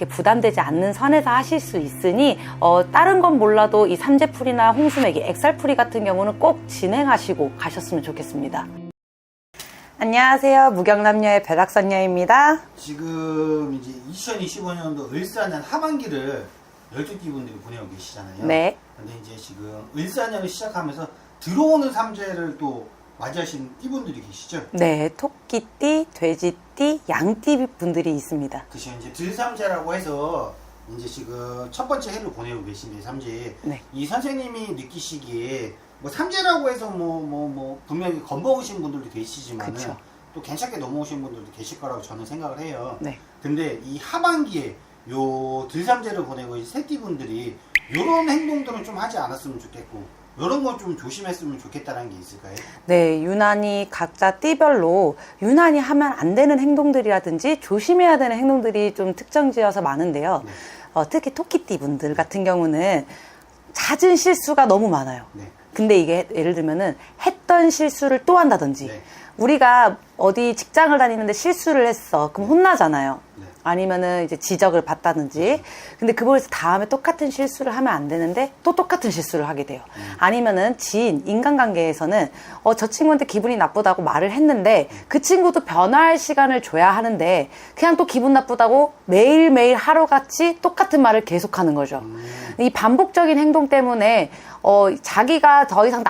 부담되지 않는 선에서 하실 수 있으니 다른 건 몰라도 이 삼재풀이나 홍수매기, 액살풀이 같은 경우는 꼭 진행하시고 가셨으면 좋겠습니다. 안녕하세요. 무경남녀의 배닥선녀입니다. 지금 이제 2025년도 을사년 하반기를 12띠 분들이 보내고 계시잖아요. 네. 근데 이제 지금 을사년을 시작하면서 들어오는 삼재를 또 맞이하신 띠분들이 계시죠? 네. 토끼띠, 돼지띠, 양띠 분들이 있습니다. 그죠. 이제 들삼재라고 해서 이제 지금 첫 번째 해를 보내고 계신데 삼재. 네. 이 선생님이 느끼시기에 뭐 삼재라고 해서 분명히 건버우신 분들도 계시지만은 그쵸. 또 괜찮게 넘어오신 분들도 계실 거라고 저는 생각을 해요. 네. 근데 이 하반기에 요 들삼재를 보내고 이 새띠 분들이 요런 행동들은 좀 하지 않았으면 좋겠고 요런 거 좀 조심했으면 좋겠다는 게 있을까요? 네, 유난히 각자 띠별로 유난히 하면 안 되는 행동들이라든지 조심해야 되는 행동들이 좀 특정지어서 많은데요. 네. 특히 토끼띠 분들 같은 경우는 잦은 실수가 너무 많아요. 네. 근데 이게 예를 들면은 했던 실수를 또 한다든지 네. 우리가 어디 직장을 다니는데 실수를 했어. 그럼 혼나잖아요. 네. 아니면은 이제 지적을 받다든지. 근데 그거에서 다음에 똑같은 실수를 하면 안 되는데 또 똑같은 실수를 하게 돼요. 아니면은 지인, 인간관계에서는 저 친구한테 기분이 나쁘다고 말을 했는데 그 친구도 변화할 시간을 줘야 하는데 그냥 또 기분 나쁘다고 매일매일 하루같이 똑같은 말을 계속하는 거죠. 이 반복적인 행동 때문에 자기가 더 이상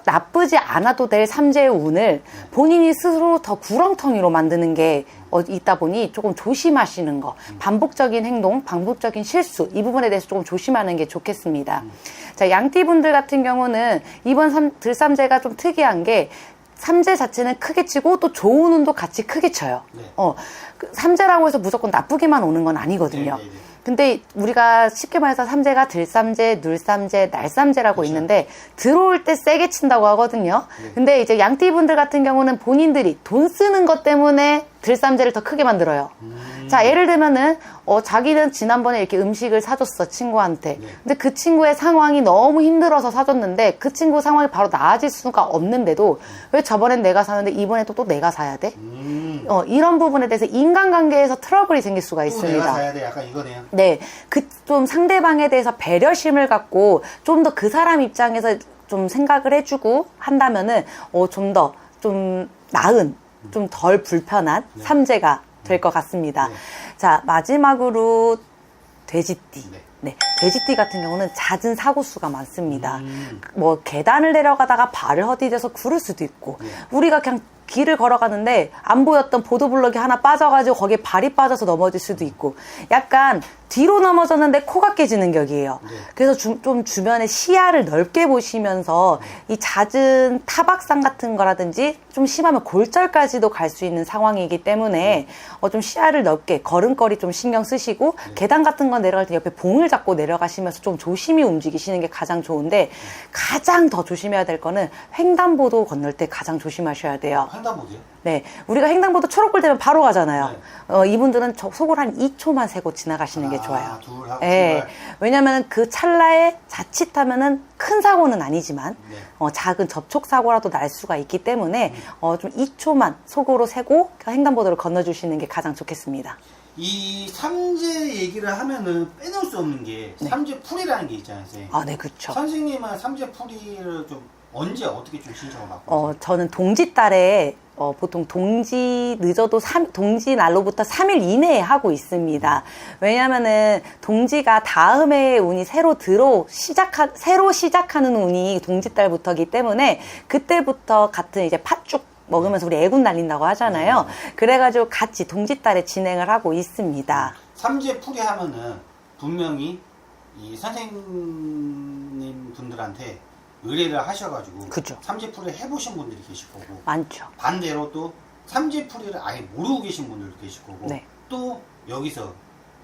나쁘지 않아도 될 삼재의 운을 본인이 스스로 더 구렁텅이로 만드는 게 있다 보니 조금 조심하시는 거. 반복적인 행동, 반복적인 실수, 이 부분에 대해서 조금 조심하는 게 좋겠습니다. 자, 양띠분들 같은 경우는 이번 들삼재가 좀 특이한 게 삼재 자체는 크게 치고 또 좋은 운도 같이 크게 쳐요. 네. 삼재라고 해서 무조건 나쁘게만 오는 건 아니거든요. 네, 네, 네. 근데 우리가 쉽게 말해서 삼재가 들삼재, 눌삼재, 날삼재라고 그렇죠. 있는데 들어올 때 세게 친다고 하거든요. 네. 근데 이제 양띠분들 같은 경우는 본인들이 돈 쓰는 것 때문에 들삼재를 더 크게 만들어요. 자, 예를 들면은 자기는 지난번에 이렇게 음식을 사줬어, 친구한테. 네. 근데 그 친구의 상황이 너무 힘들어서 사줬는데 그 친구 상황이 바로 나아질 수가 없는데도 왜 저번엔 내가 사는데 이번에 또 내가 사야 돼? 이런 부분에 대해서 인간관계에서 트러블이 생길 수가 또 있습니다. 내가 사야 돼. 약간 이거네요. 네, 좀 상대방에 대해서 배려심을 갖고 좀 더 그 사람 입장에서 좀 생각을 해주고 한다면은 좀 나은, 좀 덜 불편한 네. 삼재가 될 것 같습니다. 네. 자, 마지막으로 돼지띠. 네. 네, 돼지띠 같은 경우는 잦은 사고수가 많습니다. 뭐 계단을 내려가다가 발을 헛디뎌서 구를 수도 있고 네. 우리가 그냥 길을 걸어가는데 안 보였던 보도블럭이 하나 빠져가지고 거기에 발이 빠져서 넘어질 수도 있고 약간 뒤로 넘어졌는데 코가 깨지는 격이에요. 네. 그래서 좀 주변에 시야를 넓게 보시면서 이 잦은 타박상 같은 거라든지 좀 심하면 골절까지도 갈 수 있는 상황이기 때문에 좀 시야를 넓게 걸음걸이 좀 신경 쓰시고 계단 같은 거 내려갈 때 옆에 봉을 잡고 내려가시면서 좀 조심히 움직이시는 게 가장 좋은데 가장 더 조심해야 될 거는 횡단보도 건널 때 가장 조심하셔야 돼요. 횡단보도요? 네, 우리가 횡단보도 초록불 되면 바로 가잖아요. 이분들은 속을 한 2초만 세고 지나가시는 게 좋아요. 둘하고 네, 왜냐면 그 찰나에 자칫하면은 큰 사고는 아니지만 네. 작은 접촉 사고라도 날 수가 있기 때문에 좀 2초만 속으로 세고 횡단보도를 건너주시는 게 가장 좋겠습니다. 이 삼재 얘기를 하면은 빼놓을 수 없는 게 삼재풀이라는 게 있잖아요, 선생님. 아, 네, 그렇죠. 선생님은 삼재풀이를 좀 언제 어떻게 좀 신청을 받고 있어요? 저는 동지달에 보통 늦어도 동지 날로부터 3일 이내에 하고 있습니다. 왜냐면은 동지가 다음 해의 운이 새로 시작하는 운이 동지달부터기 때문에 그때부터 같은 이제 팥죽 먹으면서 우리 애군 날린다고 하잖아요. 그래가지고 같이 동지달에 진행을 하고 있습니다. 삼재풀이 하면은 분명히 이 선생님 분들한테 의뢰를 하셔가지고 그죠. 삼재풀이를 해보신 분들이 계실 거고 많죠. 반대로 또 삼재풀이를 아예 모르고 계신 분들도 계실 거고 네. 또 여기서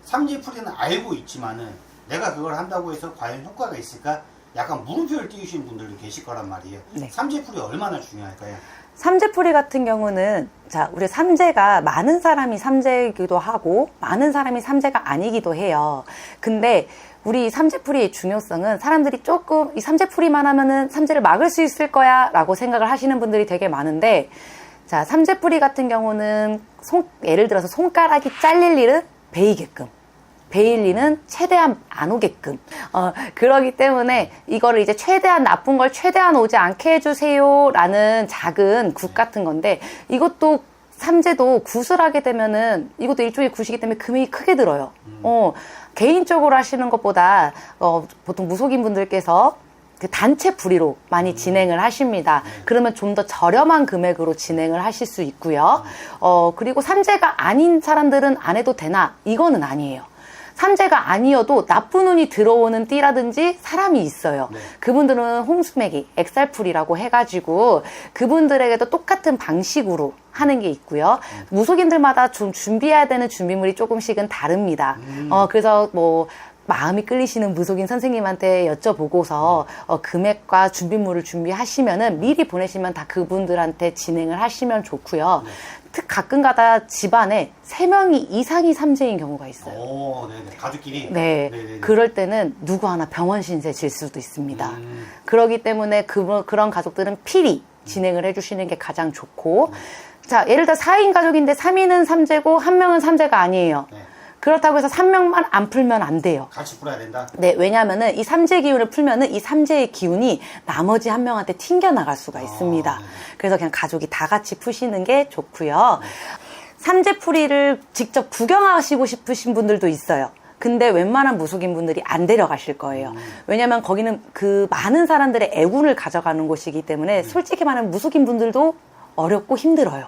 삼재풀이는 알고 있지만은 내가 그걸 한다고 해서 과연 효과가 있을까? 약간 물음표를 띄우신 분들도 계실 거란 말이에요. 네. 삼재풀이 얼마나 중요할까요? 삼재풀이 같은 경우는 우리 삼재가 많은 사람이 삼재이기도 하고 많은 사람이 삼재가 아니기도 해요. 근데 우리 삼재풀이의 중요성은 사람들이 조금 이 삼재풀이만 하면은 삼재를 막을 수 있을 거야 라고 생각을 하시는 분들이 되게 많은데 삼재풀이 같은 경우는 예를 들어서 손가락이 잘릴 일은 베이게끔 베일리는 최대한 안 오게끔. 그러기 때문에 이거를 이제 최대한 나쁜 걸 최대한 오지 않게 해주세요 라는 작은 굿 같은 건데, 이것도 삼재도 굿을 하게 되면은 이것도 일종의 굿이기 때문에 금액이 크게 들어요. 개인적으로 하시는 것보다 보통 무속인 분들께서 그 단체 불이로 많이 진행을 하십니다. 그러면 좀 더 저렴한 금액으로 진행을 하실 수 있고요. 그리고 삼재가 아닌 사람들은 안 해도 되나? 이거는 아니에요. 삼재가 아니어도 나쁜 운이 들어오는 띠라든지 사람이 있어요. 네. 그분들은 홍수매기, 엑살풀이라고 해가지고 그분들에게도 똑같은 방식으로 하는 게 있고요. 무속인들마다 좀 준비해야 되는 준비물이 조금씩은 다릅니다. 그래서 뭐 마음이 끌리시는 무속인 선생님한테 여쭤보고서 금액과 준비물을 준비하시면은 미리 보내시면 다 그분들한테 진행을 하시면 좋고요. 가끔가다 집안에 3명이 이상이 삼재인 경우가 있어요. 오, 네네. 가족끼리? 네. 네네네. 그럴 때는 누구 하나 병원 신세 질 수도 있습니다. 그렇기 때문에 그런 가족들은 필히 진행을 해주시는 게 가장 좋고, 자, 예를 들어 4인 가족인데 3인은 삼재고 1명은 삼재가 아니에요. 네. 그렇다고 해서 3명만 안 풀면 안 돼요. 같이 풀어야 된다? 네, 왜냐면은 이 삼재 기운을 풀면은 이 삼재의 기운이 나머지 1명한테 튕겨나갈 수가 있습니다. 네네. 그래서 그냥 가족이 다 같이 푸시는 게 좋고요. 삼재풀이를 직접 구경하시고 싶으신 분들도 있어요. 근데 웬만한 무속인 분들이 안 데려가실 거예요. 왜냐면 거기는 그 많은 사람들의 애군을 가져가는 곳이기 때문에 솔직히 말하면 무속인 분들도 어렵고 힘들어요.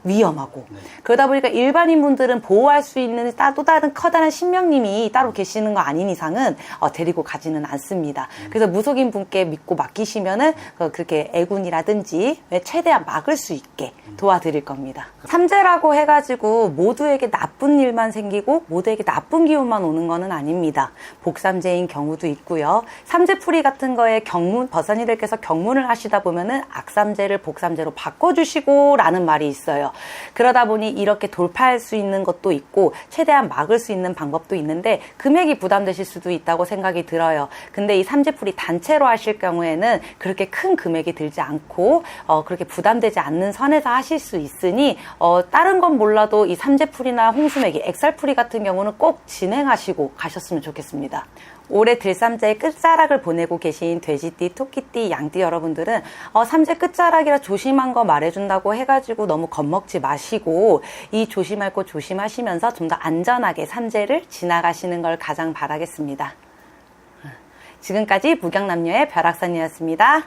위험하고. 네. 그러다 보니까 일반인 분들은 보호할 수 있는 또 다른 커다란 신명님이 따로 계시는 거 아닌 이상은 데리고 가지는 않습니다. 그래서 무속인 분께 믿고 맡기시면은 그렇게 애군이라든지 최대한 막을 수 있게 도와드릴 겁니다. 삼재라고 해가지고 모두에게 나쁜 일만 생기고 모두에게 나쁜 기운만 오는 거는 아닙니다. 복삼재인 경우도 있고요. 삼재풀이 같은 거에 버선이들께서 경문을 하시다 보면은 악삼재를 복삼재로 바꿔주시고 라는 말이 있어요. 그러다 보니 이렇게 돌파할 수 있는 것도 있고 최대한 막을 수 있는 방법도 있는데 금액이 부담되실 수도 있다고 생각이 들어요. 근데 이 삼재풀이 단체로 하실 경우에는 그렇게 큰 금액이 들지 않고 그렇게 부담되지 않는 선에서 하실 수 있으니 다른 건 몰라도 이 삼재풀이나 홍수매기, 엑살풀이 같은 경우는 꼭 진행하시고 가셨으면 좋겠습니다. 올해 들삼재의 끝자락을 보내고 계신 돼지띠, 토끼띠, 양띠 여러분들은 삼재 끝자락이라 조심한 거 말해준다고 해가지고 너무 겁먹지 마시고 이 조심할 거 조심하시면서 좀 더 안전하게 삼재를 지나가시는 걸 가장 바라겠습니다. 지금까지 무경남녀의 벼락선이었습니다.